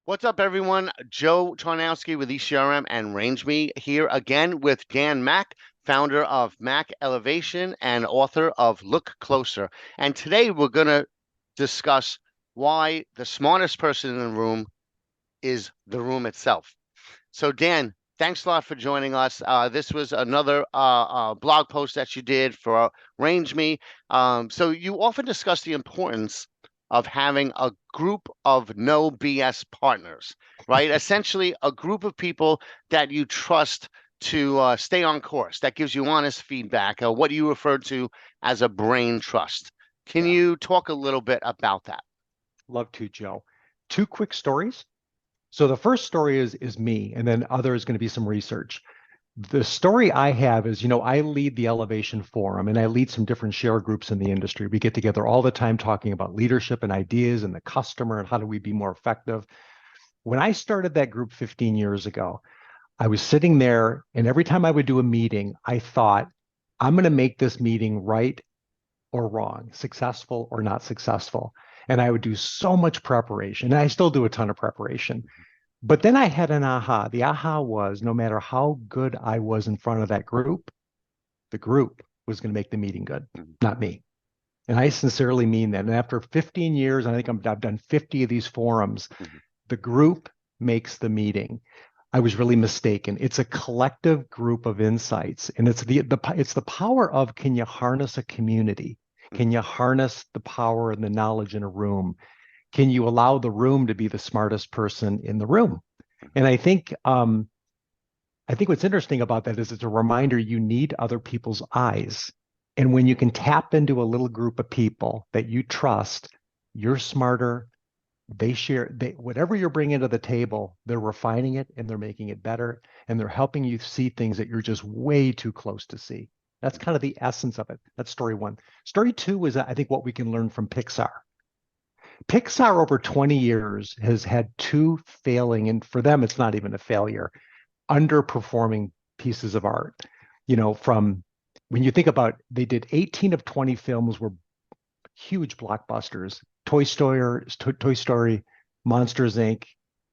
What's up, everyone? Joe Tarnowski with ECRM and RangeMe here again with Dan Mack, founder of Mack Elevation and author of Look Closer. And today we're going to discuss why the smartest person in the room is the room itself. So, Dan, thanks a lot for joining us. This was another blog post that you did for RangeMe. So, you often discuss the importance of having a group of no BS partners, right? Essentially, a group of people that you trust to stay on course, that gives you honest feedback, what you refer to as a brain trust. Can Yeah, you talk a little bit about that? love to, Joe. Two quick stories. So the first story is me, and then other is going to be some research. The story I have is, I lead the Elevation Forum and I lead some different share groups in the industry. We get together all the time talking about leadership and ideas and the customer and how do we be more effective. When I started that group 15 years ago, I was sitting there, and every time I would do a meeting, I thought, I'm going to make this meeting right or wrong, successful or not successful. And I would do so much preparation. And I still do a ton of preparation. But then I had an aha. The aha was no matter how good I was in front of that group, the group was going to make the meeting good, Mhm. not me. And I sincerely mean that. And after 15 years, I think I've done 50 of these forums, Mhm. the group makes the meeting. I was really mistaken. It's a collective group of insights, and it's the power of, can you harness a community? Can you harness the power and the knowledge in a room? Can you allow the room to be the smartest person in the room? And I think what's interesting about that is it's a reminder you need other people's eyes. And when you can tap into a little group of people that you trust, you're smarter, they whatever you're bringing to the table, they're refining it and they're making it better, and they're helping you see things that you're just way too close to see. That's kind of the essence of it. That's story one. Story two is, I think, what we can learn from Pixar over 20 years has had two failing, and for them it's not even a failure, underperforming pieces of art. From when you think about, they did 18 of 20 films were huge blockbusters. Toy Story, Monsters Inc.,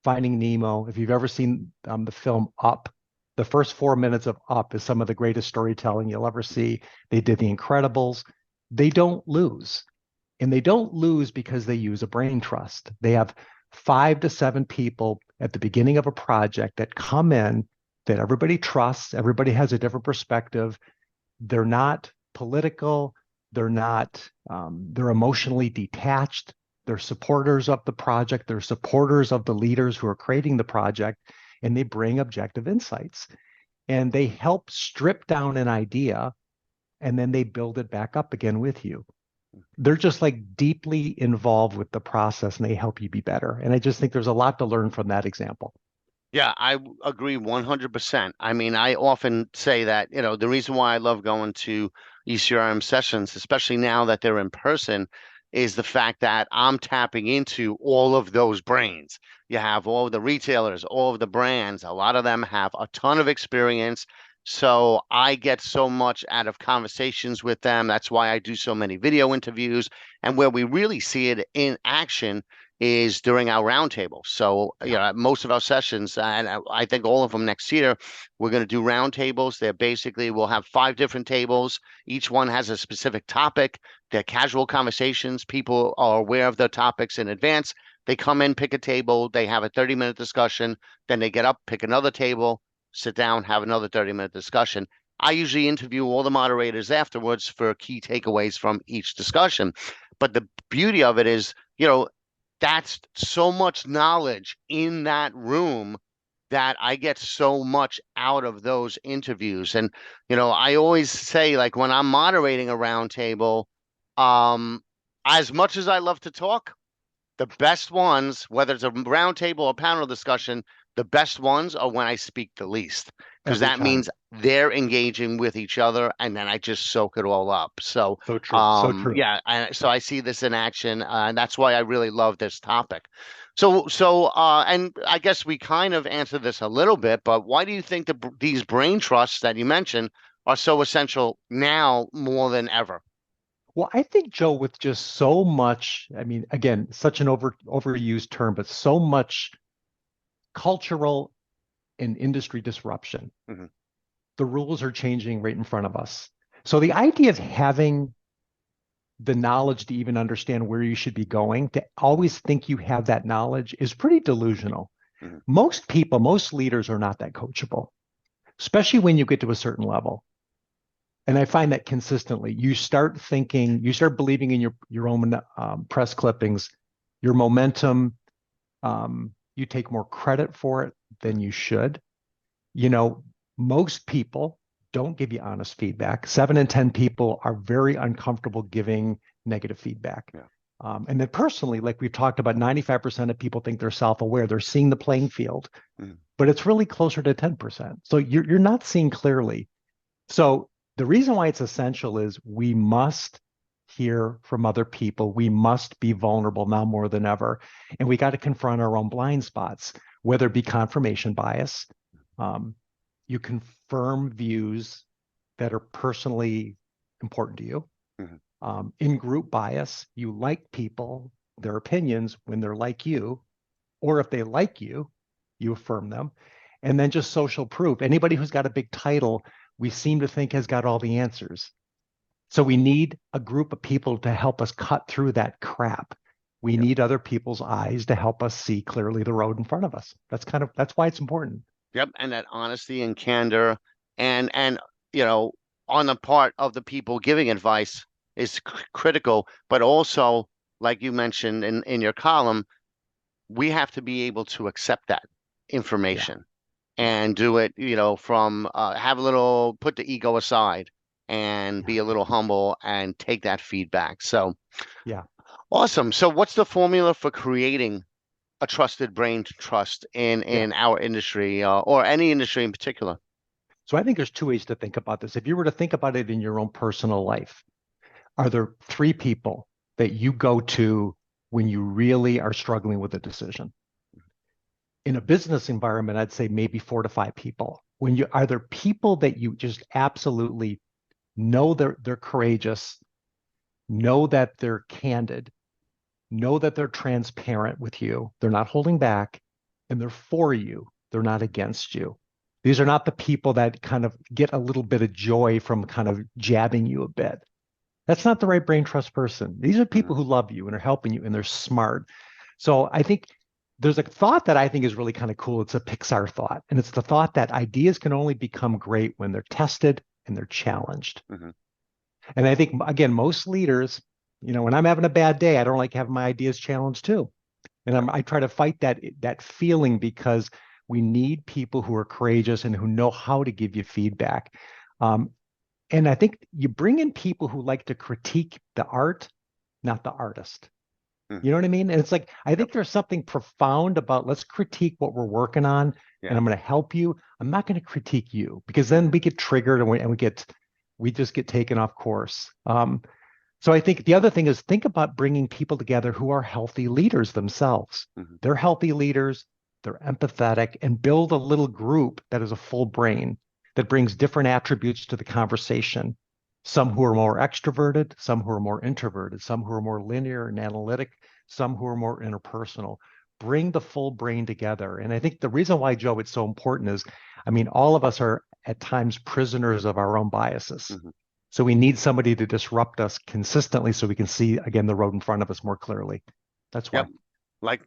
Finding Nemo. If you've ever seen the film Up, the first 4 minutes of Up is some of the greatest storytelling you'll ever see. They did The Incredibles. They don't lose. And they don't lose because they use a brain trust. They have 5 to 7 people at the beginning of a project that come in, that everybody trusts. Everybody has a different perspective. They're not political. They're emotionally detached. They're supporters of the project. They're supporters of the leaders who are creating the project, and they bring objective insights. And they help strip down an idea, and then they build it back up again with you. They're just like deeply involved with the process, and they help you be better. And I just think there's a lot to learn from that example. Yeah, agree 100%. I mean, I often say that, the reason why I love going to ECRM sessions, especially now that they're in person, is the fact that I'm tapping into all of those brains. You have all of the retailers, all of the brands, a lot of them have a ton of experience. So I get so much out of conversations with them. That's why I do so many video interviews. And where we really see it in action is during our roundtable. So, Yeah. most of our sessions, and I think all of them next year, we're going to do roundtables. They're basically, we'll have 5 different tables. Each one has a specific topic. They're casual conversations. People are aware of their topics in advance. They come in, pick a table, they have a 30-minute discussion, then they get up, pick another table, sit down, have another 30-minute discussion. I usually interview all the moderators afterwards for key takeaways from each discussion. But the beauty of it is, that's so much knowledge in that room that I get so much out of those interviews. And, I always say, like, when I'm moderating a roundtable, um, as much as I love to talk, the best ones, whether it's a roundtable or panel discussion, the best ones are when I speak the least, because Every that time. means they're engaging with each other, and then I just soak it all up. So, So true. So true. yeah, so I see this in action, and that's why I really love this topic. And I guess we kind of answered this a little bit, but why do you think these brain trusts that you mentioned are so essential now more than ever? Well, I think, Joe, with just so much, I mean, again, such an overused term, but so much cultural and industry disruption. Mhm. The rules are changing right in front of us. So the idea of having the knowledge to even understand where you should be going, to always think you have that knowledge, is pretty delusional. Mhm. Most people, most leaders are not that coachable, especially when you get to a certain level. And I find that consistently, you start thinking, you start believing in your own press clippings, your momentum. You take more credit for it than you should. You know, most people don't give you honest feedback. 7 in 10 people are very uncomfortable giving negative feedback. Yeah. And then personally, like we've talked about, 95% of people think they're self-aware. They're seeing the playing field, Mhm. but it's really closer to 10%. So you're not seeing clearly. So the reason why it's essential is we must hear from other people. We must be vulnerable now more than ever. And we got to confront our own blind spots, whether it be confirmation bias. Um, you confirm views that are personally important to you. Mhm. In-group bias, you like people, their opinions when they're like you, or if they like you, you affirm them. And then just social proof. Anybody who's got a big title, we seem to think has got all the answers. So we need a group of people to help us cut through that crap. We Yep. need other people's eyes to help us see clearly the road in front of us. That's why it's important. Yep. And that honesty and candor and you know, on the part of the people giving advice is critical, but also, like you mentioned in your column, we have to be able to accept that Yeah, information yeah, and do it, from have a little, put the ego aside and yeah, be a little humble and take that feedback. So yeah, awesome. So what's the formula for creating a trusted brain trust in yeah. our industry, or any industry in particular? So I think there's two ways to think about this. If you were to think about it in your own personal life, are there three people that you go to when you really are struggling with a decision? In a business environment, I'd say maybe 4 to 5 people. When you are there people that you just absolutely know they're courageous, know that they're candid, know that they're transparent with you, they're not holding back, and they're for you, they're not against you. These are not the people that kind of get a little bit of joy from kind of jabbing you a bit. That's not the right brain trust person. These are Mhm. people who love you and are helping you and they're smart. So I think there's a thought that I think is really kind of cool. It's a Pixar thought. And it's the thought that ideas can only become great when they're tested and they're challenged. Mhm. And I think, again, most leaders, when I'm having a bad day, I don't like having my ideas challenged too. And Yep. I try to fight that feeling because we need people who are courageous and who know how to give you feedback. Um, and I think you bring in people who like to critique the art, not the artist. You Mhm. know what I mean? And it's like, I Yep. think there's something profound about let's critique what we're working on and Yeah. I'm going to help you. I'm not going to critique you because then Mhm. we get triggered and we just get taken off course. So I think the other thing is think about bringing people together who are healthy leaders themselves. Mhm. They're healthy leaders, they're empathetic, and build a little group that is a full brain that brings different attributes to the conversation. Some who are more extroverted, some who are more introverted, some who are more linear and analytic, some who are more interpersonal. Bring the full brain together. And I think the reason why, Joe, it's so important is, I mean, all of us are at times prisoners of our own biases. Mhm. So we need somebody to disrupt us consistently so we can see again the road in front of us more clearly. That's Yep. why.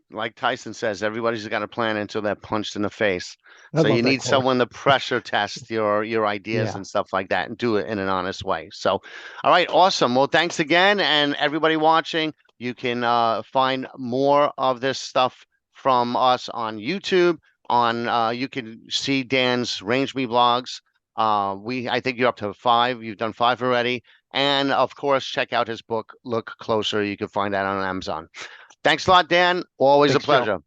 Like Tyson says, everybody's got a plan until they're punched in the face. I So you love that need quote. someone to pressure test your ideas Yeah. and stuff like that and do it in an honest way. So, all right, awesome. Well, thanks again. And everybody watching, you can find more of this stuff from us on YouTube. You can see Dan's RangeMe blogs. I think you're up to 5. You've done 5 already. And of course, check out his book, Look Closer. You can find that on Amazon. Thanks a lot, Dan. Always a Thanks, Joe. pleasure.